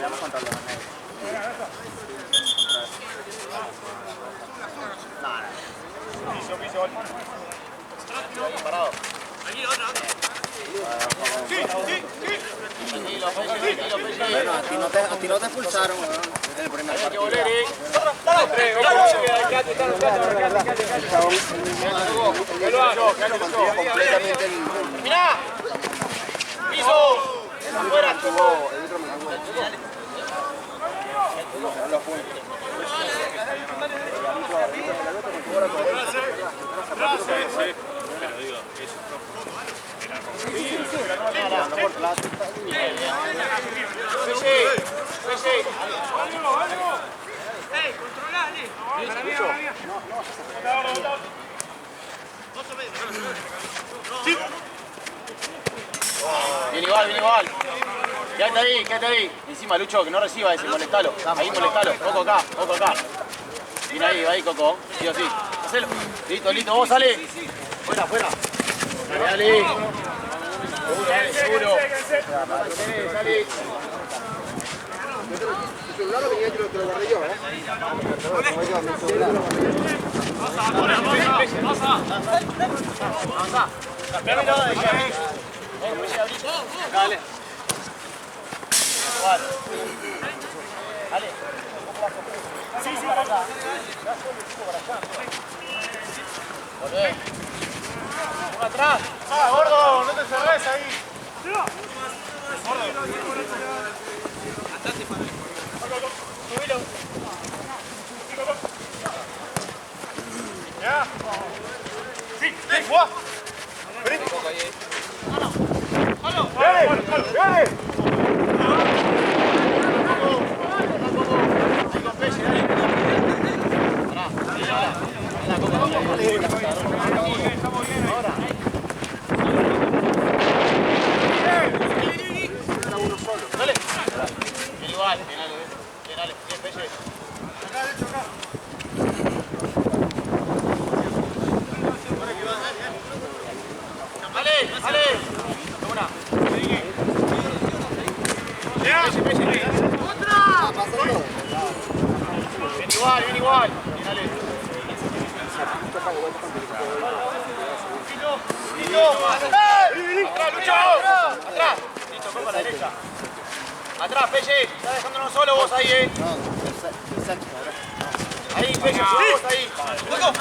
Vamos contra los negros. Piso. Parado. Aquí, otra. Bueno, a ti no te expulsaron en el primer partido. ¡Mirá! ¡Piso! ¡Afuera! Bien igual. Quédate ahí. Encima, Lucho, que no reciba ese, molestalo. Ahí, molestalo. Coco acá. Bien ahí, Coco. Sí o sí. Hacelo. Listo. Vos, sale. Fuera. Dale. Seguro. Sale. Tu celular lo tenía que lo guardé yo, Avanza. Dale. Dale. Sí, para acá. Volvé. Uno atrás. Gordo, no te cerrés ahí. Subilo. Ya. Sí, jugá. Vení. ¡Viene! Bien igual. Dale. ¡Atrás, Lucho! ¡Atrás! Listo, fue para la derecha. Atrás, Pelle. Está dejándonos solo vos ahí, Ahí, Pelle, vos ahí. Se va.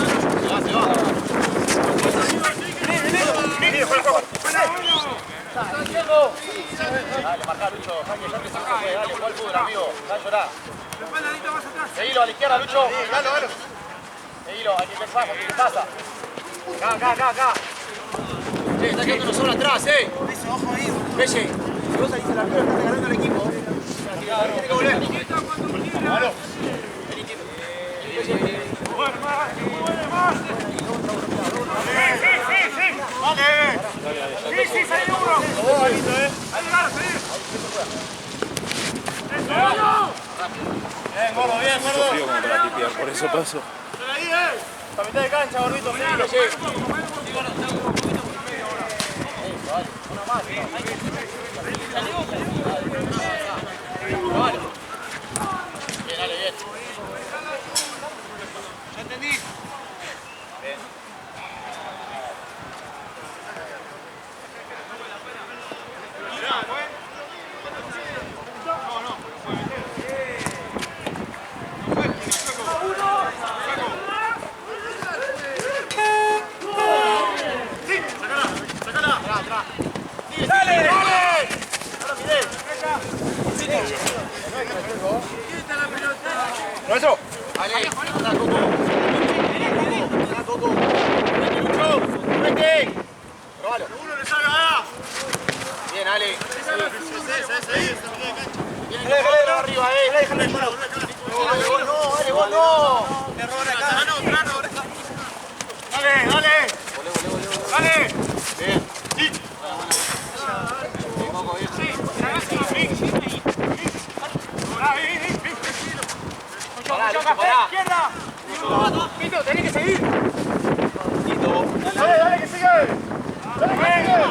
Dale, marcá, Lucho. Dale, juega el fútbol, amigo. Dale, llorá. Seguilo a la izquierda, Lucho. Dale. Seguilo, a quien le pasa. Acá. Está quedándonos solo atrás, Ojo ahí. Pelle, si vos salís a la altura, estás ganando al equipo. Tiene que volver. Vamos. Dale. Sí, salí uno. Bien, gordo. Frío como para tipear, por eso paso. Ahí, a mitad de cancha, gordito. Una más. Vale. Bien, dale, bien. Ya entendí. Bien. ¡Nuestro! ¡Ale! ¡Anda, Coco! ¡Vete, Lucho! ¡Vete! ¡Probalo! ¡Uno le salga! Bien, Ale. Bien, déjale arriba, déjale. ¡Dale, vos no! ¡Dale! Bien. ¡Sí! ¡Izquierda! ¡Pito, tenés que seguir! ¡Dale, que sigue! ¡Dale, que sigue!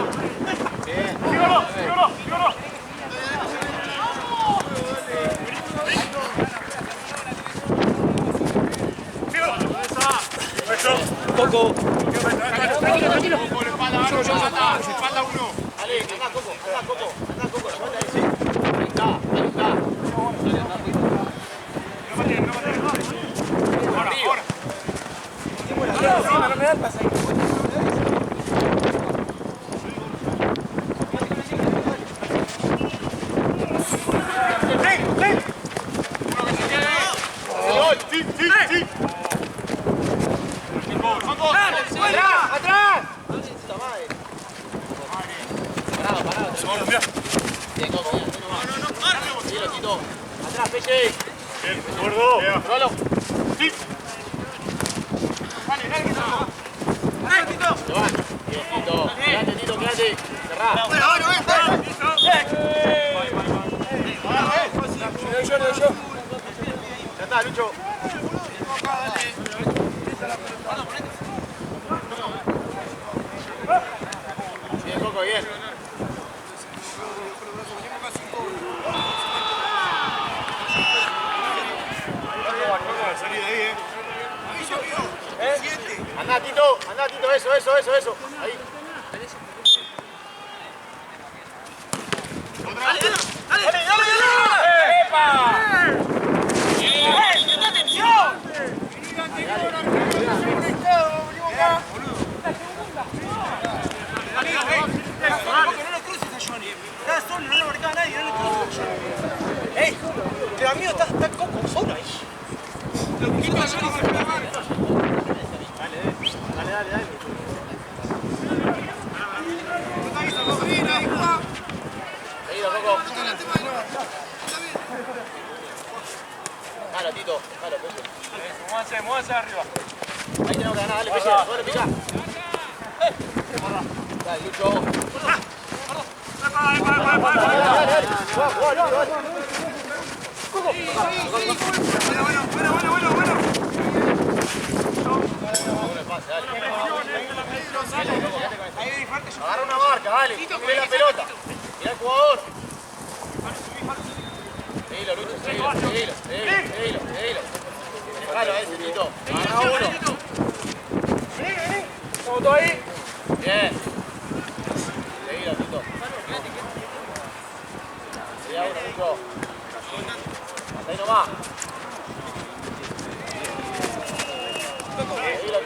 ¡Bien! Espalda uno. Dale, anda Coco. La espalda ahí, sí. Ahí está. Ahora. No me da el pase ahí. Sí. ¡Atrás! Parado. Bien, Coco, bien. Tiro, Tito. Atrás, Peche. Bien, gordo. Róbalo. Sí. Dale, Tito. Bien, Tito. Quédate. Cerrá. Yo. Ya está, Lucho. Bien, Coco, bien. Salida ahí, Andá, Tito, eso. Ahí. Dale. ¡Epa! ¡Presta atención! Pero amigo, está Coco solo ahí. Dale. Seguido, Coco. Dale, Tito. Dale, Peche. Muévanse arriba. Ahí tenemos que ganar, dale, Peche. Dale, pica. Dale, Lucho. Dale. Agarra una marca, dale. Mira la pelota. Mira el jugador. Seguilo, Lucho, seguilo. Dejalo a ese, Tito. Agarra uno. Estamos todos ahí. Bien. Seguilo, Tito. Seguí a uno, Lucho. Hasta ahí nomás.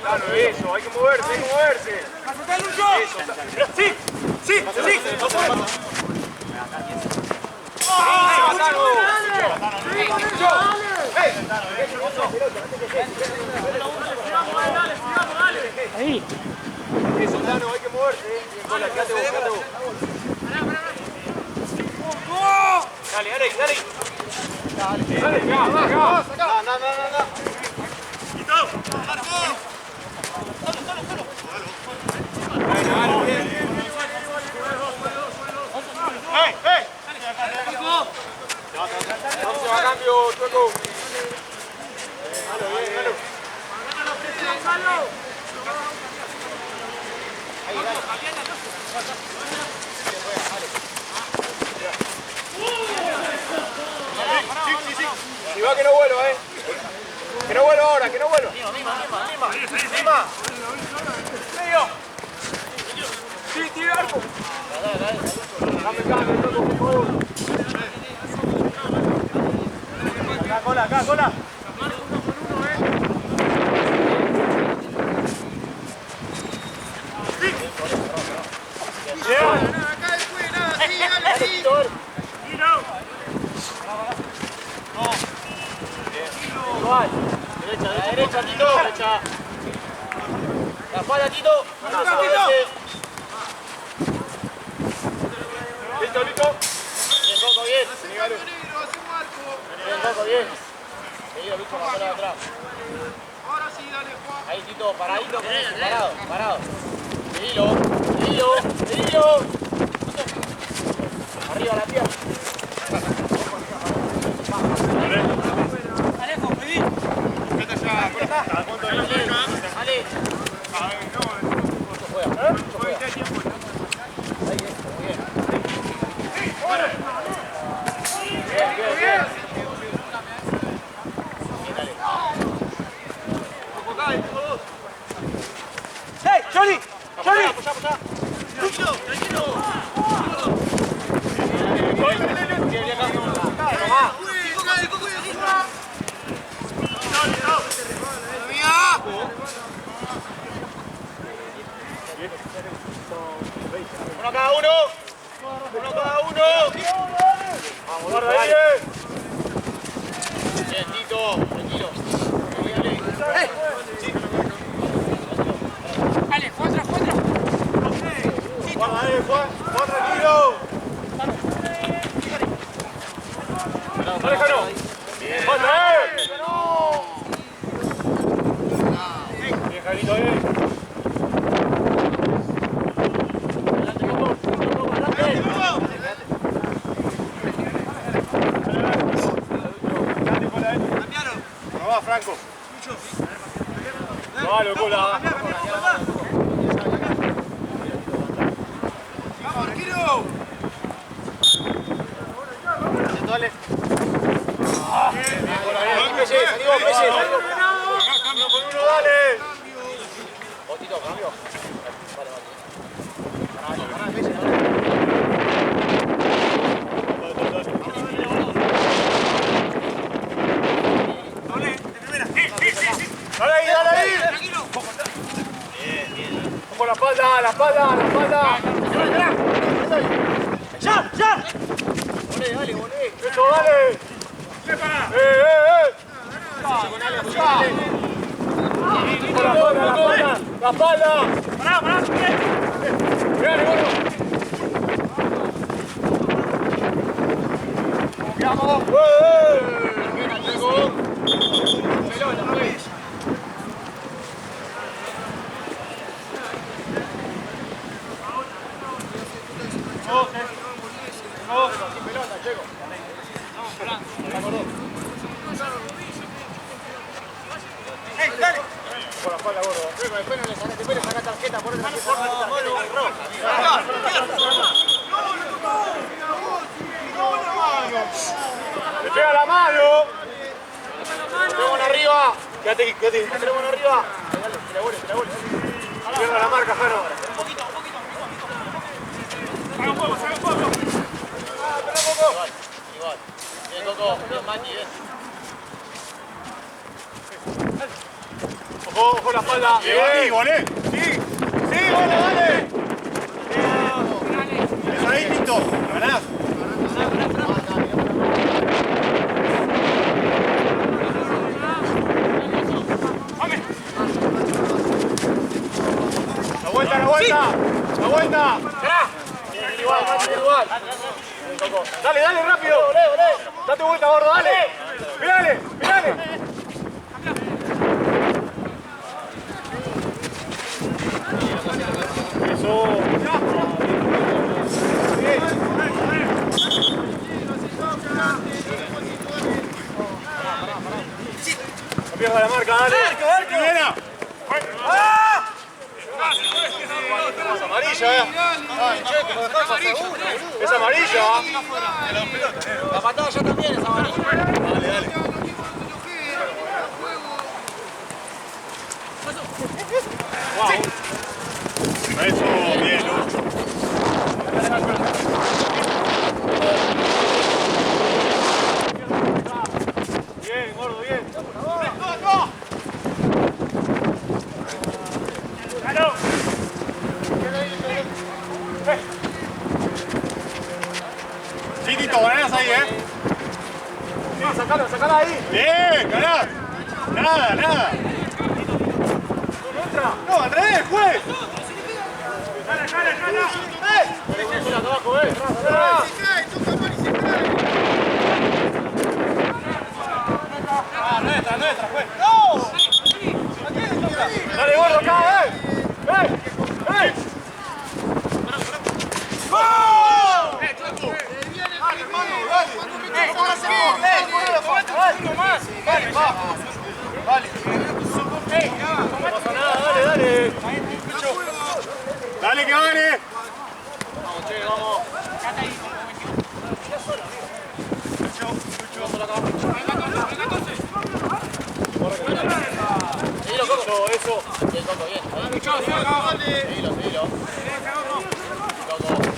Claro, eso, hay que moverse. ¡Pasate, Lucho! ¡Sí! Ahí. Eso, Tano, hay que moverse. Bien, Cola, quédate vos. Dale. No. ¡Hey! Próximo cambio, Chueco. Sí. Si va que no vuelva, Que no vuelva ahora, que no vuelva. Mima. Medio. Sí, tira arco. Dale. Cambio, Chueco, por favor. Acá, cola. Derecha, Tito. La espalda, Tito. Listo. Bien, Coco, bien. Bien. Seguido, Lucho, la bola de atrás. Ahí, Tito, paradito con ese, parado. Seguilo. Arriba la pierna. Dale. Lucho juega. Ahí, bien. Bien. ¡Hey, Johnny! Apoyá. Uno cada uno. Uno cada uno. Vamos, guarda ahí. Bien, Tito, tranquilo. Dale, Juan. Guarda ahí, Juan tranquilo. Déjalo. Bien. Bien, Jairito, No va, Franco. No va, locura. ¡Vamos, Arquero! Dale. Pese. Uno por uno, dale. Tito, cambio. Vale, Pese, Dale ahí. Tranquilo. Con la espalda. ¡Ya! Volé. Eso, dale. La espalda. Pará. Mirá, gordo. Vamos. Bien, Alteco. Pelota, ¿ves? Sin pelota, Checo. Dale. Por la espalda, gordo. Después no le sacas, después le sacas tarjeta, por eso ¡Le pega la mano! ¡Le pega una arriba! Quédate aquí. ¡Le pega una arriba! Dale, te la vuelve. Pierda la marca, Jano. Un poquito. Haga fuego. Igual. Bien, Coco. Bien, Mati, Ojo la espalda. Bien, volé. Sí, dale. Eso ahí, Tito. Ganás. La vuelta. Igual. Dale, rápido. Date vuelta, gordo, dale. Mirale. Eso. No pierdas la marca, dale. Viena. Es amarilla, Es amarilla. La patada ya también es amarilla. Dale. Wow. Eso, bien, Lucho. Bien, gordo, bien. Sí, Tito, ganás ahí, Sí, sacala ahí. Bien, ganás. Nada. No, al revés, juez. Nuestra, juez. ¡No! Dale, gordo, acá, Dale. Dale, que gane. Vamos, che, vamos. Seguilo, Coco. Eso. Bien, Coco, bien. Seguilo. Coco.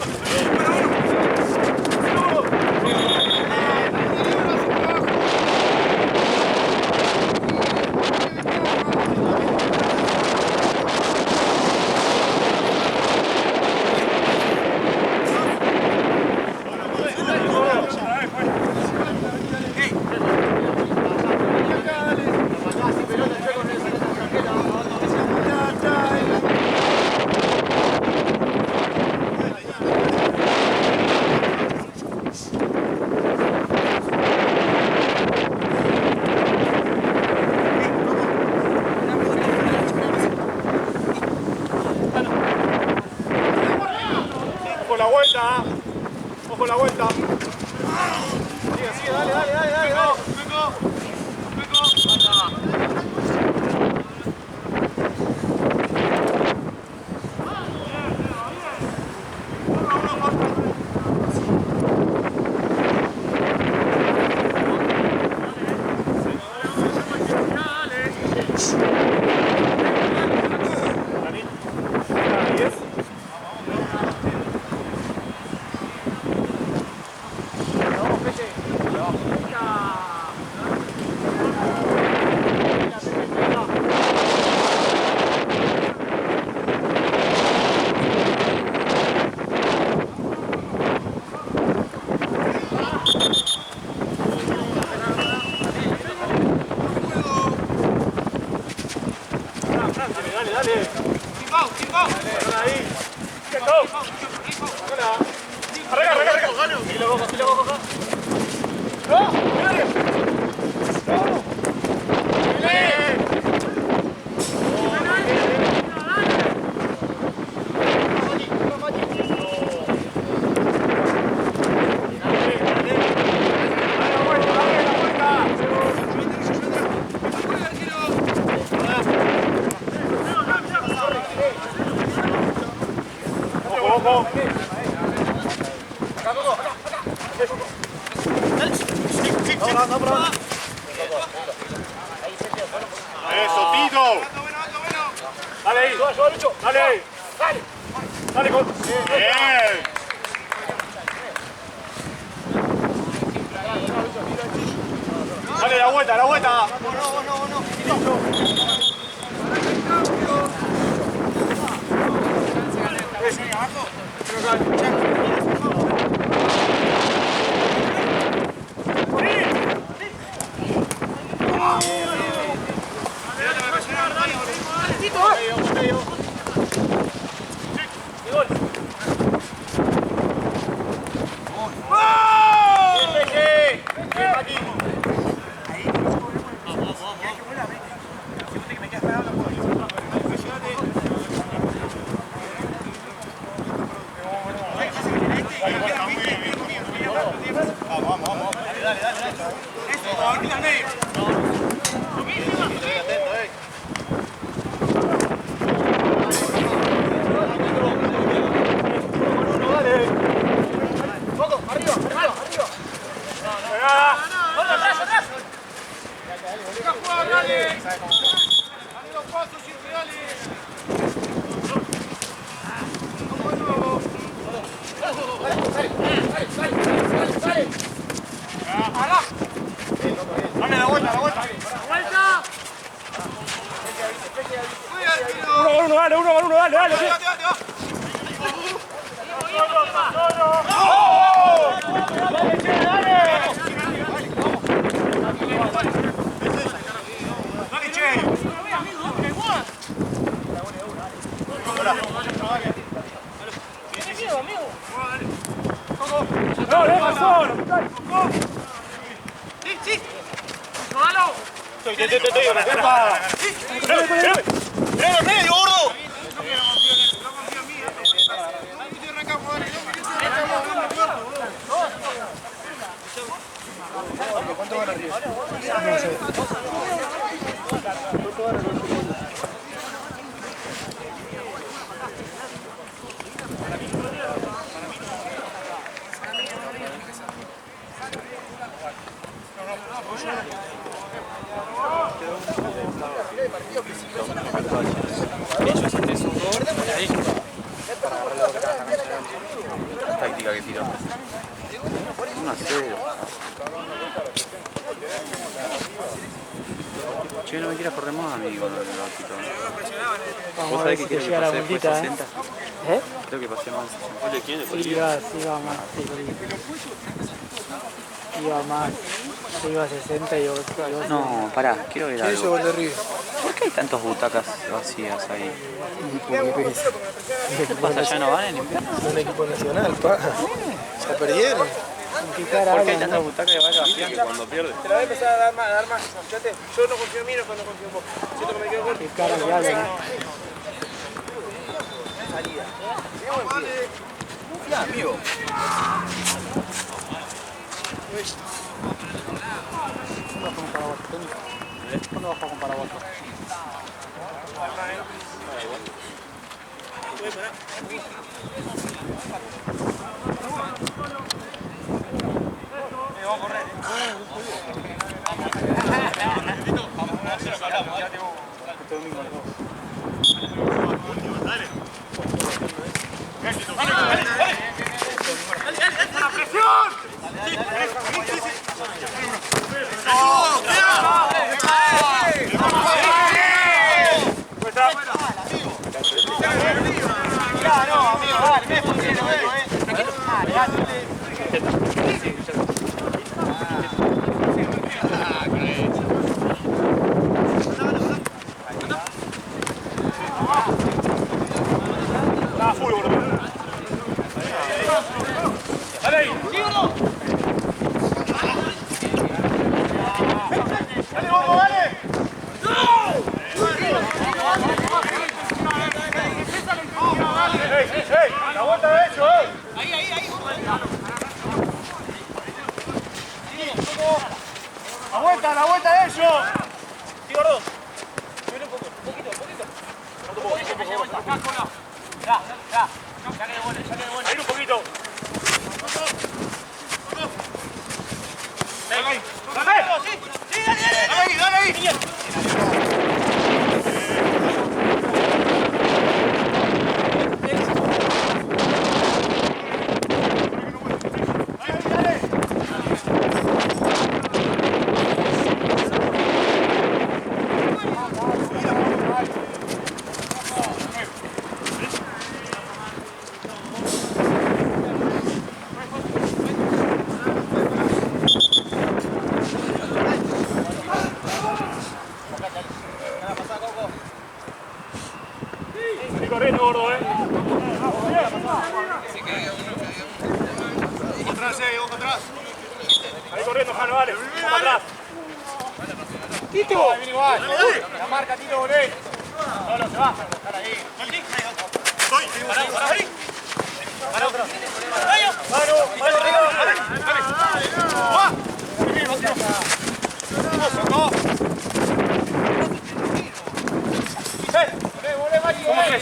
la vuelta. Ojo la vuelta. Sigue, dale. Eso, Tito. Dale ahí. Dale ahí. Dale con. Bien. Dale la vuelta. No. Uno, dale. Táctica que tiró. 1-0. Che, no me quieras correr más, amigo. ¿Vos sabés que quiero que pasé después 60? Creo que pasé más. Oye, ¿quién es? Iba más. Iba a 60 y yo. No, pará, quiero ver algo. Gol de River. ¿Por qué hay tantas butacas vacías ahí? ¿Qué pasa? ¿Ya no van en invierno? Un equipo nacional, pa. Se perdieron. ¿Por qué hay tantas butacas vacías que cuando pierde? Te la voy a empezar a dar más. Fíjate, yo no confío en mí, no confío en vos. Siento que me quedo corto. Qué cara que hablan. amigo. ¿Cuándo vas a jugar con Paraguato? Vamos a correr. Este domingo a las 2. Dale. ¡La presión! ¡La vuelta de ellos! Sí, gordo. Subir un poquito. Ya. Ya que de vuelta. Ahí un poquito. Dale ahí. Corriendo, gordo, Vamos atrás. Ahí corriendo, Jano, vale. Vamos atrás. Tito. Viene igual. La marca, Tito, volé. Solo se baja. Dale ahí. Pará ahí. Pará otra. Mano, arriba.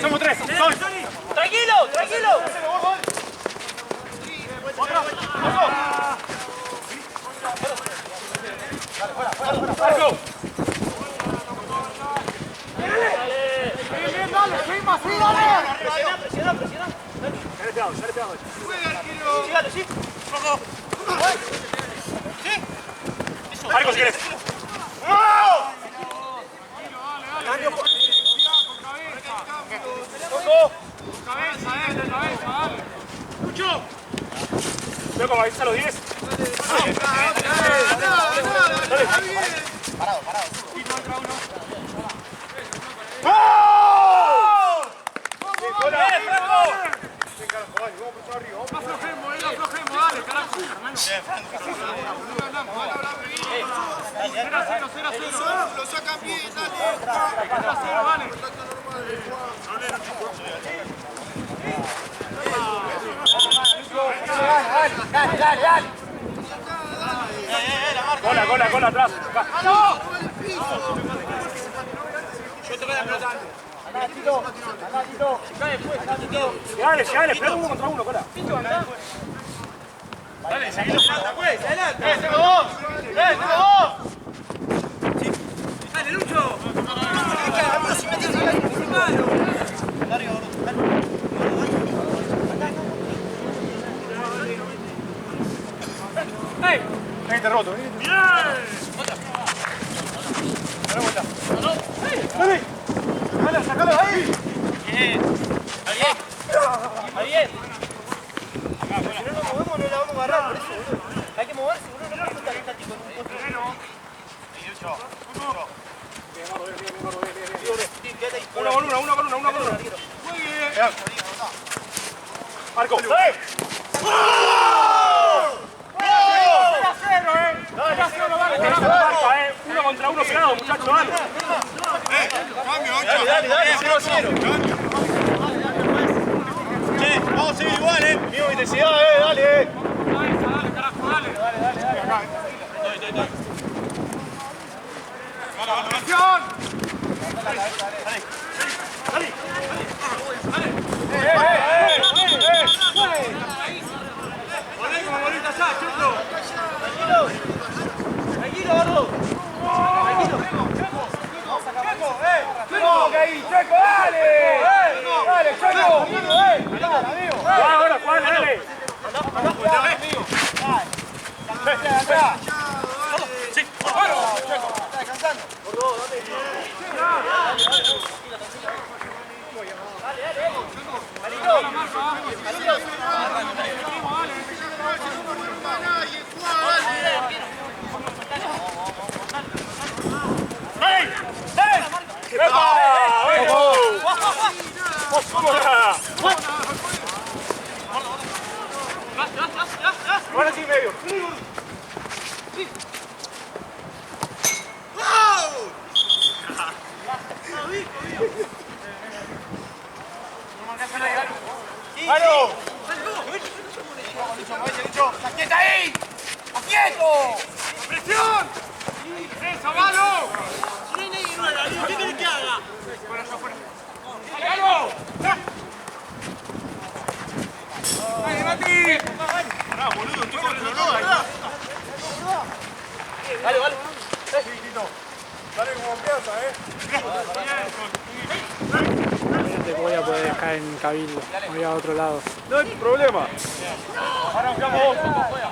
Somos tres. Tranquilo. Marco. Presiona. Sale pegado. Sígale, sí. ¿Sí? Marco, si querés. Cabeza, dale. Mucho. Veo como avisa a los 10. Parado. Lo sacan bien, dale. Dale. Cola atrás. Yo te voy a pelotar. Andá, Tito. Llegale, pero 1 contra 1, cola. Dale, seguilo. Adelante. Tengo dos. Dale, Lucho. Venite roto, Bien. Dale vuelta. Dale, sacalo de ahí. Bien. Está bien. Si no nos movemos no la vamos a agarrar, por eso, boludo. Hay que moverse, boludo, no puede estar estático en un poste. Bien. Una con una. Muy bien. Marco. ¡Dale! Dale, 1 contra 1 pegado, muchachos, dale. Cambio, 8. Dale, 0-0. Vamos a seguir igual, misma intensidad, dale. Dale, carajo, dale. ¡Atención! Poné como bolita allá, chuto. Tranquilo, gordo. Tranquilo. ¡Checo, que ahí! ¡Checo, dale! ¡Dale, Checo! ¡Ahora, Juan, dale! Sí, bueno. Está descansando. Gordo, date. Dale. Marino. Ahora sí medio. ¡Mano! ¡Aquieta ahí! ¡Aquieto! ¡Presión! ¡Eso, malo! ¿Qué querés que haga? Fuera, fuera. ¡Dale, ¡dale, Mati! ¡Pará, boludo! ¡Estoy con el honor! Dale. Dale como confianza, Te voy a poder dejar en Cabildo. Voy a otro lado. No hay problema. Arrancamos.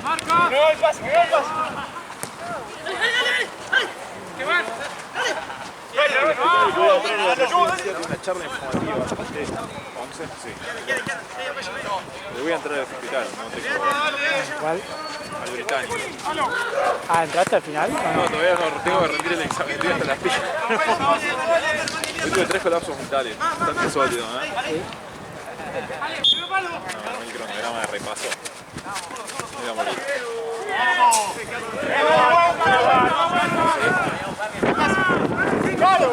¡Marca! ¡Me va el pase! ¡Que van! Una charla informativa de 11, sí. Le voy a entrar al hospital, no te ¿Cuál? al británico. Ah, ¿entraste al final? No, todavía no, tengo que rendir el examen, estoy hasta las pillas. Yo tuve 3 colapsos mentales, bastante sólido, ¿eh? No, el cronograma de repaso. Me voy a morir. ¡Claro!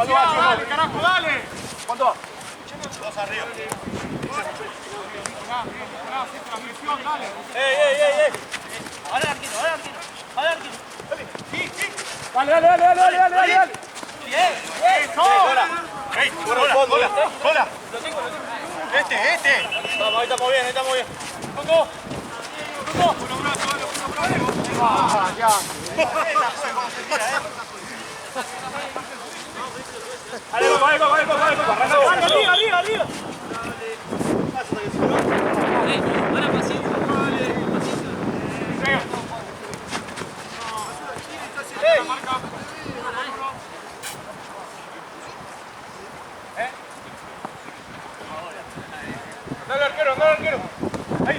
¡Dale, carajo, dale! ¿Cuánto va? 2 arriba. La presión, dale. ¡Ey! Ahora arquino. Dale. Bien. ¡Cola! Este. Vamos, ahí estamos bien. Coco. Dale, go. Arriba. Ahora pasito. Dale, arquero. Ahí.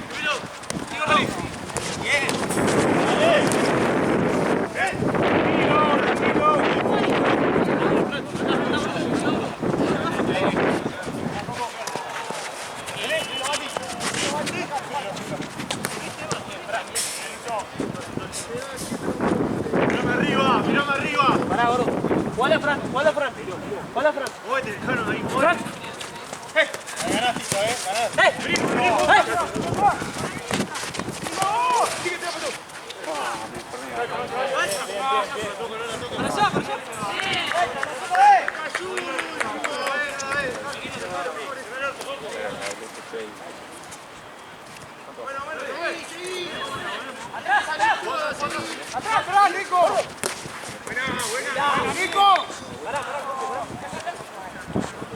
Mirame arriba. Pará, gordo. Jugale a Fran. Uy, te dejaron ahí. Fran. Ganaste, ganaste. Para allá. ¡Atrás, Nico! ¡Buena, Nico!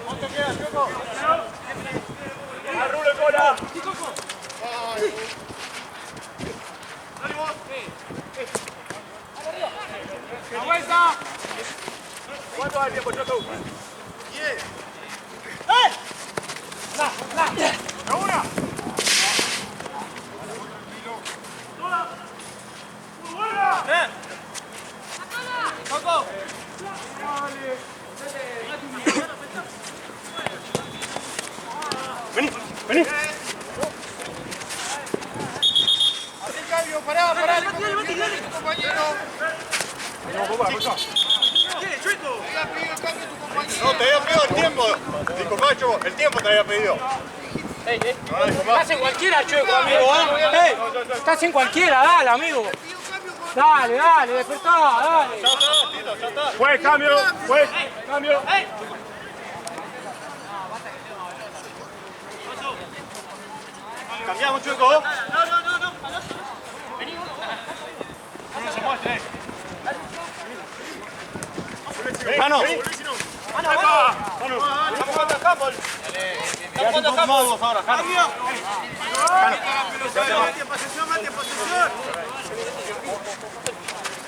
¿Cuánto queda, Choco? ¡Al rulo, cola! ¡Dale vos! ¡La vuelta! ¿Cuánto va el tiempo, Choco? 10. ¡La una! Coco. Vení. Así cambio, No, te había pedido el tiempo. Dijo Cacho, el tiempo te había pedido. Estás en cualquiera, Chueco, amigo. Estás en cualquiera, dale, amigo. Dale, dale, despertá, dale. Ya está, Tito, ya está. Juez, cambio, juez, cambio. Cambiamos, Chueco. No. Mano. Estamos jugando al campo. Estamos jugando al campo. Ahora, Cambio. Mate, posesión.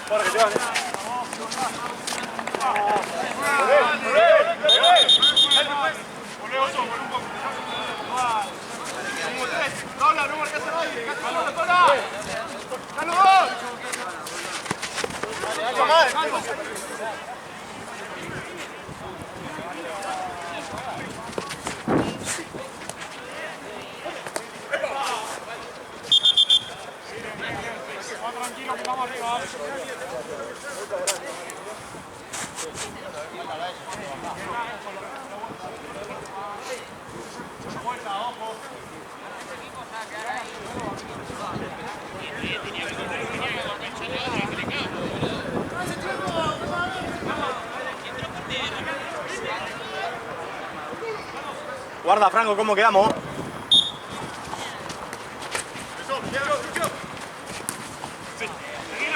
para que te vas. Dobla, no marcas a nadie. Tranquilo, que vamos arriba. Guarda, Franco, ¿cómo quedamos?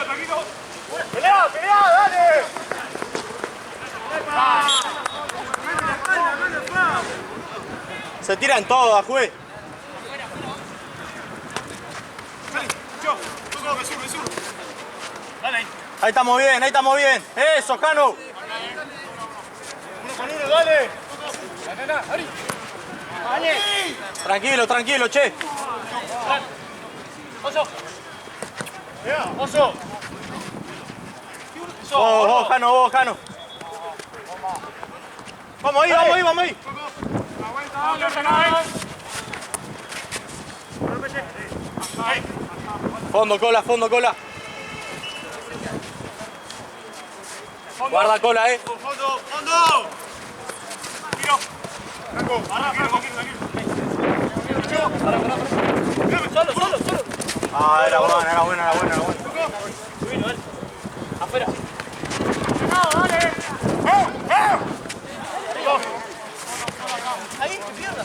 Tranquilo. ¡Pelea, dale! Se tiran todas, juez. Ahí estamos bien. Eso, Jano. Uno con uno, dale. Tranquilo, che. Oso. Vos, Jano. Vamos ahí. Fondo, cola. Guarda cola, Fondo. Tiro. Franco, tranquilo. Solo. Ah, era buena. Afuera. Ahí, pierda.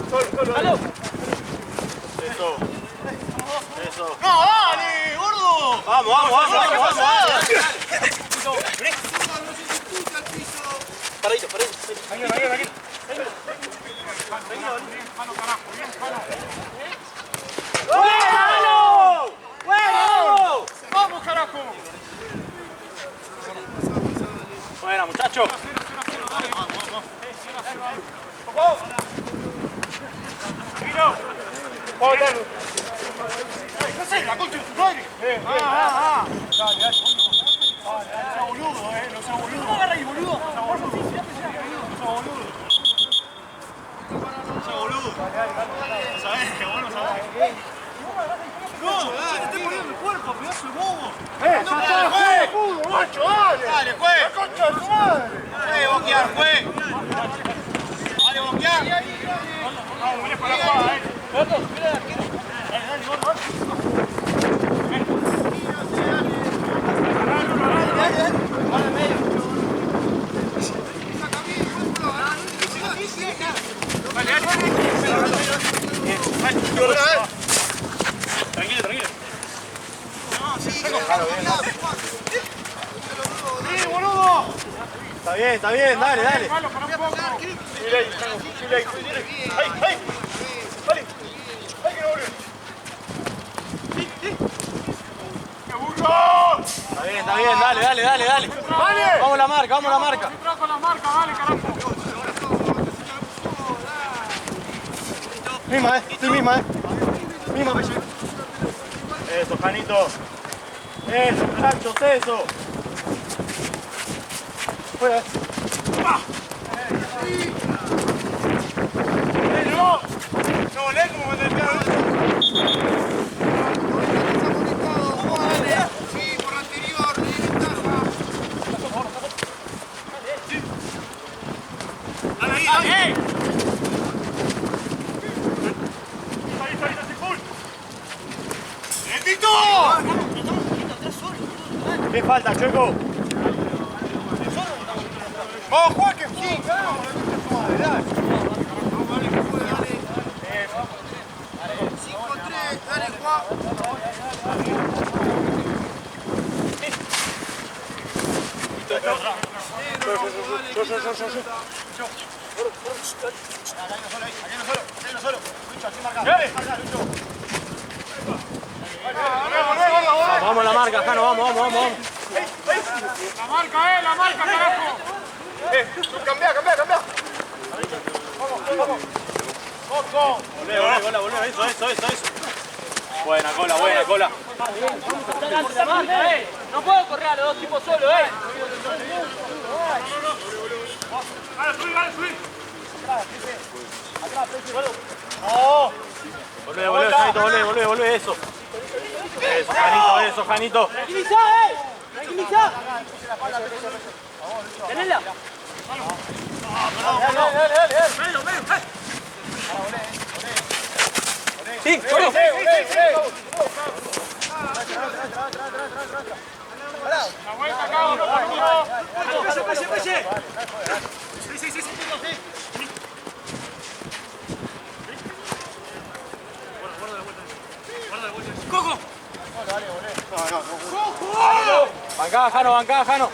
Solo. Eso. No, dale, gordo. Vamos. Paradito. Tranquilo. ¡Bueno! ¡Vamos, carajo! Buena, muchachos. ¡No sé, la concha de tu madre! Dale. No sea boludo, ¿Cómo agarra ahí, boludo? ¿Sabés qué bueno sabés? No, te estoy poniendo el cuerpo, pedazo de bobo. ¡Dale, fútbol, macho! ¡Dale, juez! ¡La concha de tu madre! ¡Dale, boquear, juez! ¡Dale, boquear! Vamos, vení para la jugada, Gordo, mira el arquero. Dale, gordo. Vale, medio. Tranquilo. ¡Sí, boludo! Está bien, dale. Malo, para un poco. ¡Ay! ¡Ay, que no volvió! ¡Qué burro! Está bien, dale. Vamos a la marca. Entró con la marca, dale, carajo. Misma. Eso, Janito. Eso, muchachos, eso. Fuera. No volé como cuando el carro. ¡Tito! ¿Qué falta, Chueco? ¡Vamos, Joaquín! Sí, claro. Dale, Juan. Vamos a la marca, Jano, vamos. La marca, carajo. Cambia. Vamos. Volvé, eso. Buena cola. No puedo correr a los dos tipos solos, Dale, subí. Volvé, Janito, volvé, eso. Eso, Janito. Tranquilizá. Tenela. Sí, corre. La vuelta acá, uno por uno. Pase. Sí. Coco. Bancá, Jano.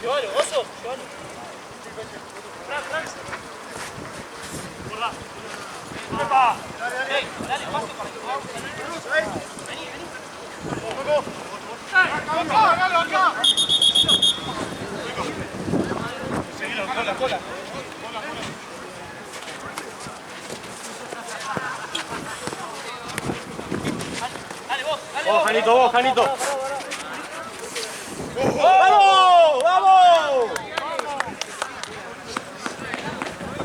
Llévalo, oso. Dale, paso para que vamos. Vení. Acá. Cola. Dale, vos. Vos, Janito. ¡Vamos!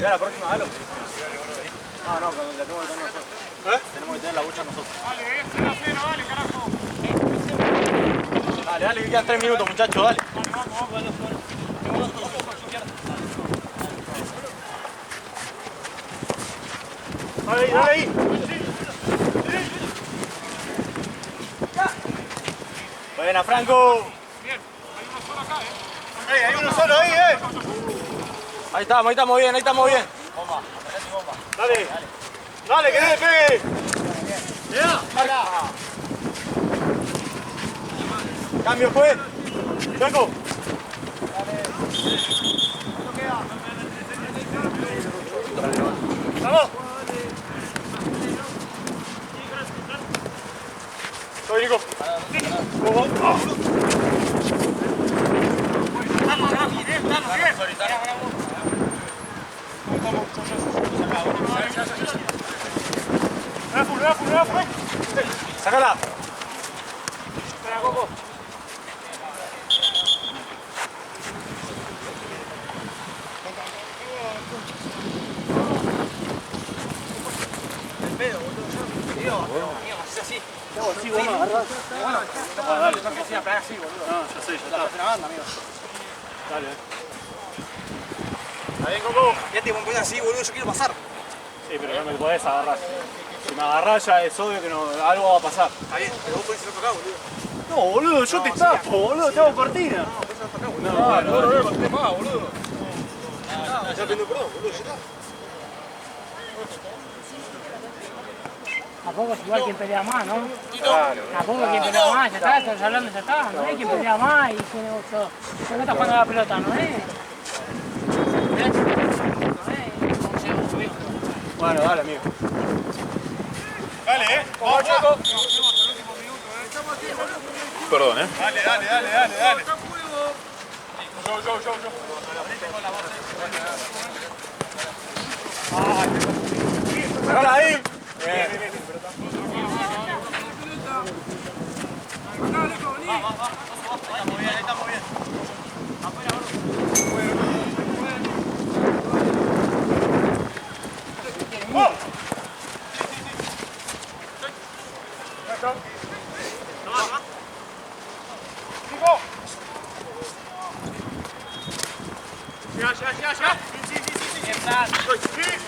Ya la próxima, dalo. No, cuando la tenemos que tener nosotros. Tenemos que tener la bucha nosotros. Dale, carajo. Dale, que quedan 3 minutos, muchachos, dale. Dale ahí. Buena, Franco. Bien, hay uno solo acá, Hay uno solo ahí, Ahí estamos bien. Dale, que no le pegue. Cambio fue. Chueco. Vamos. Soy Nico. Sácala. Ya te pones así, boludo, yo quiero pasar. Sí, pero no me podés agarrar. Si me agarrás ya es obvio que algo va a pasar. Está bien, pero vos podés ir para acá, boludo. No, boludo, yo te tapo, boludo, te hago cortina. Ya pidiendo perdón, boludo, ya está. Tampoco es igual quien pelea más, ¿no? Tampoco quien pelea más, ya está, estás hablando, ya está. No es quien pelea más y tiene otro. ¿Por qué está jugando la pelota? No es. Bueno, dale, amigo. Dale, Vamos, Chaco. Perdón, Dale. Yo. Sácala ahí. Estamos bien.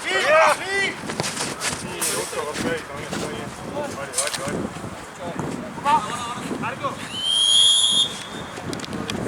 Sí.